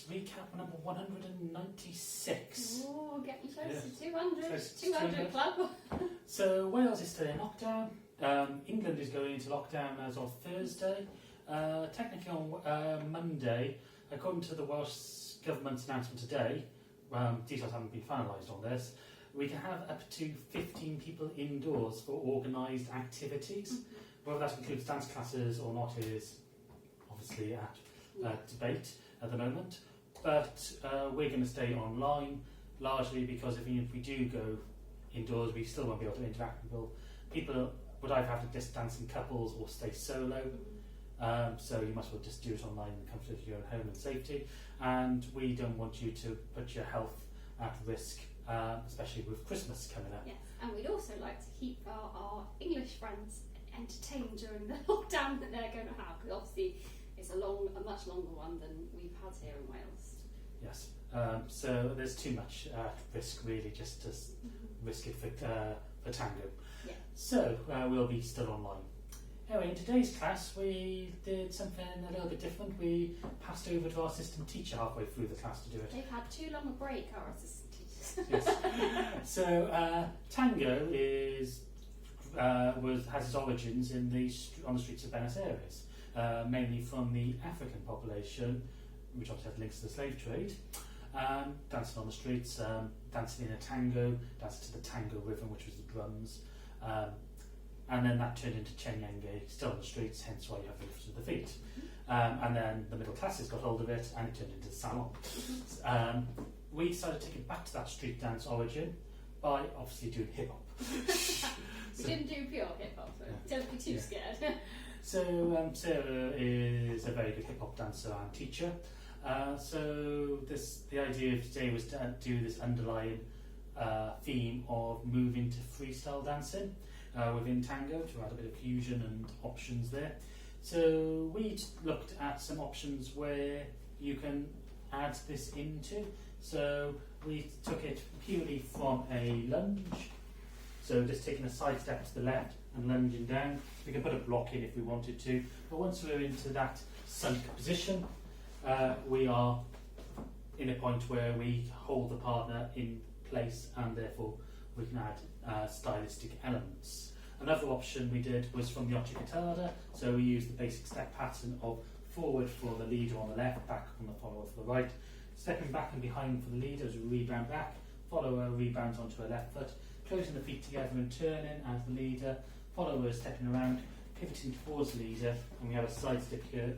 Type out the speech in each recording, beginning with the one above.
Recap number 196. Oh, getting close to 200. 200 club. So Wales is still in lockdown. England is going into lockdown as of Thursday. Technically on Monday, according to the Welsh Government's announcement today, details haven't been finalised on this, we can have up to 15 people indoors for organised activities. Whether that includes dance classes or not is obviously at debate at the moment. But we're going to stay online, largely because if we do go indoors, we still won't be able to interact with people. People would either have to just dance in couples or stay solo. So you must as well just do it online in the comfort of your own home and safety. And we don't want you to put your health at risk, especially with Christmas coming up. Yes, and we'd also like to keep our English friends entertained during the lockdown that they're going to have, because obviously it's a much longer one than we've had here in Wales. Yes, so there's too much risk really just to risk it for Tango. Yeah. So we'll be still online. Anyway, in today's class we did something a little bit different. We passed over to our assistant teacher halfway through the class to do it. They've had too long a break, our assistant teachers. Yes. So Tango has its origins on the streets of Buenos Aires, mainly from the African population, which obviously had links to the slave trade, dancing on the streets, dancing in a tango, dancing to the tango rhythm, which was the drums, and then that turned into Chenyenge, still on the streets, hence why you have the lift of the feet. And then the middle classes got hold of it, and it turned into the salon. We decided to take it back to that street dance origin by obviously doing hip hop. We didn't do pure hip hop, so don't be too scared. So Sarah is a very good hip hop dancer and teacher. So the idea of today was to do this underlying theme of moving to freestyle dancing within Tango to add a bit of fusion and options there. So we looked at some options where you can add this into. So we took it purely from a lunge. So just taking a side step to the left and lunging down. We can put a block in if we wanted to, but once we're into that sunk position, we are in a point where we hold the partner in place and therefore we can add stylistic elements. Another option we did was from the Ochicatada, so we used the basic step pattern of forward for the leader on the left, back on the follower for the right, stepping back and behind for the leader as we rebound back, follower rebounds onto a left foot, closing the feet together and turning as the leader, follower stepping around, pivoting towards the leader, and we have a side step here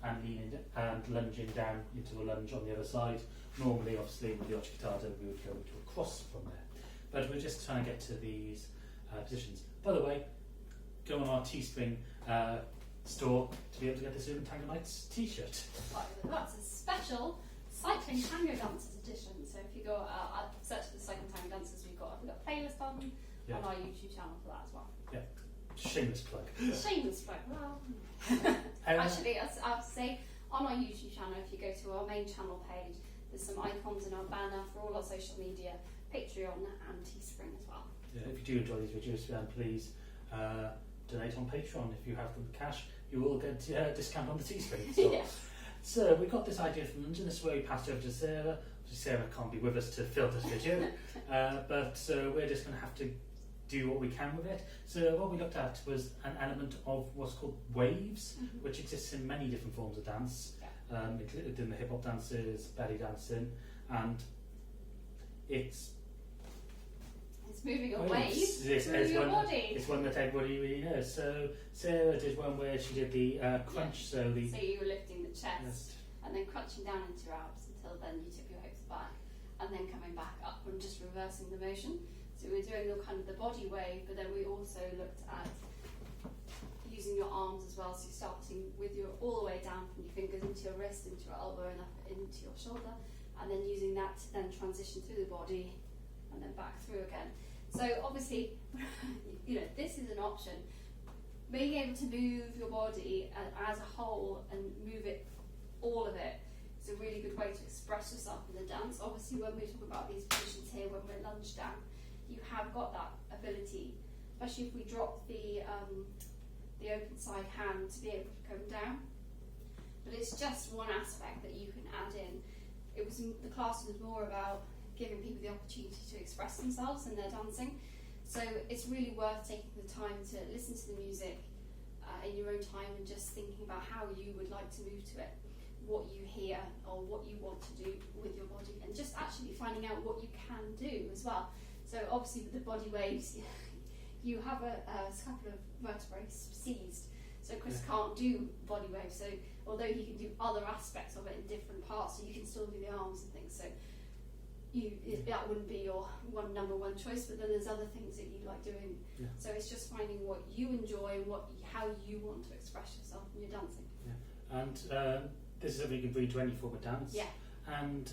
and leaning and lunging down into a lunge on the other side. Normally, obviously, with the Ochicatada, we would go to a cross from there. But we're just trying to get to these positions. By the way, go on our Teespring store to be able to get this Urban Tango Nights t-shirt. That's a special Cycling Tango Dancers edition. So if you go search for the Cycling Tango Dancers, we've got a playlist on our YouTube channel for that as well. Yeah, shameless plug. Shameless plug. Well, actually, I'll say on our YouTube channel, if you go to our main channel page, there's some icons in our banner for all our social media, Patreon and Teespring as well. Yeah, if you do enjoy these videos, then please donate on Patreon. If you have the cash, you will get a discount on the Teespring. So, Yes. So we got this idea from London. This is where we passed over to Sarah. Sarah can't be with us to film this video, but so we're just going to have to do what we can with it. So what we looked at was an element of what's called waves, which exists in many different forms of dance, including the hip hop dances, belly dancing, and it's moving a wave through your body. It's one that everybody really knows. So Sarah did one where she did the crunch. So you were lifting the chest and then crunching down into your abs until then you took your hips back and then coming back up and just reversing the motion. So we were doing the body wave, but then we also looked at using your arms as well. So you're starting with all the way down from your fingers into your wrist, into your elbow and up into your shoulder, and then using that to then transition through the body and then back through again. So obviously, this is an option. Being able to move your body as a whole and move it obviously when we talk about these positions here, when we're lunged down, you have got that ability, especially if we drop the open side hand, to be able to come down. But it's just one aspect that you can add in. The class was more about giving people the opportunity to express themselves in their dancing. So it's really worth taking the time to listen to the music in your own time and just thinking about how you would like to move to it, what you hear or what you want to do with your body, and just actually finding out what you can do as well. So obviously with the body waves, you have a couple of vertebrae seized. So Chris can't do body waves, so although he can do other aspects of it in different parts, so you can still do the arms and things. So that wouldn't be your number one choice, but then there's other things that you like doing. Yeah. So it's just finding what you enjoy and how you want to express yourself when you're dancing. Yeah. And this is something you can bring to any form of dance. Yeah. And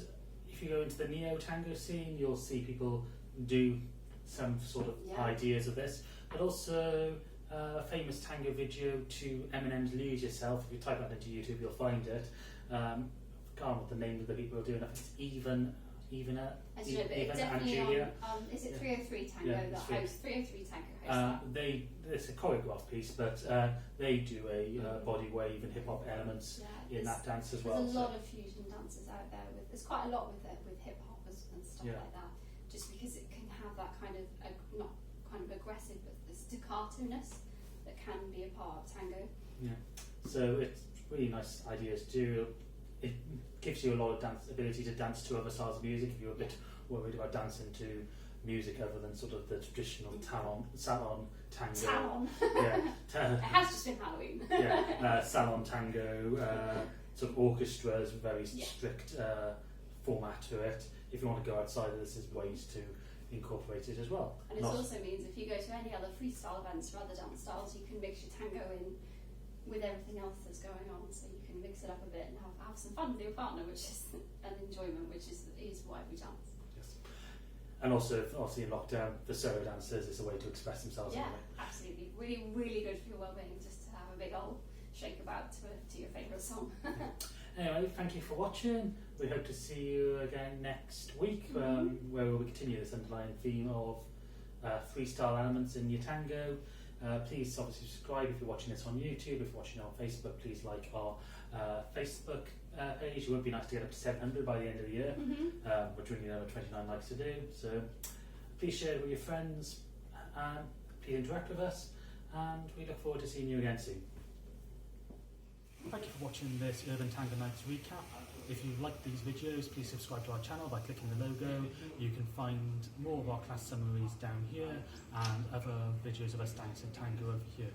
if you go into the neo-tango scene, you'll see people do some sort of ideas of this, but also a famous tango video to Eminem's Lose Yourself. If you type that into YouTube, you'll find it. I can't remember what the name of the people are doing. I think it's Even and Julia. Is it 303 Tango that hosts? 303 Tango hosts it's a choreographed piece, but they do a body wave and hip hop elements in that dance as well. There's a lot of fusion dances out there. There's quite a lot with hip hop and stuff like that. Just because it can have that kind of not kind of aggressive, but the staccato-ness that can be a part of tango. Yeah. So it's really nice ideas too. It gives you a lot of ability to dance to other styles of music if you're a bit worried about dancing to music other than sort of the traditional salon tango. Salon. It has just been Halloween. Salon tango, sort of orchestras, very strict format to it. If you want to go outside of this, there's ways to incorporate it as well. And it also means if you go to any other freestyle events or other dance styles, you can mix your tango in with everything else that's going on, so you can mix it up a bit and have some fun with your partner, which is an enjoyment, which is why we dance. Yes. And also, obviously in lockdown, the solo dancers is a way to express themselves. Yeah, absolutely. Really, really good for your well-being just to have a big old shake about to your favourite song. Anyway, thank you for watching. We hope to see you again next week, where we'll continue this underlying theme of freestyle elements in your tango. Please obviously subscribe if you're watching this on YouTube. If you're watching on Facebook, please like our Facebook page. It would be nice to get up to 700 by the end of the year. We're doing another 29 likes to do. So please share it with your friends. Please interact with us, and we look forward to seeing you again soon. Thank you for watching this Urban Tango Nights recap. If you like these videos, please subscribe to our channel by clicking the logo. You can find more of our class summaries down here and other videos of us dancing tango over here.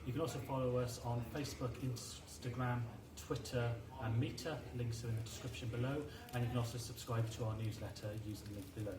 You can also follow us on Facebook, Instagram, Twitter and Meetup. Links are in the description below, and you can also subscribe to our newsletter using the link below.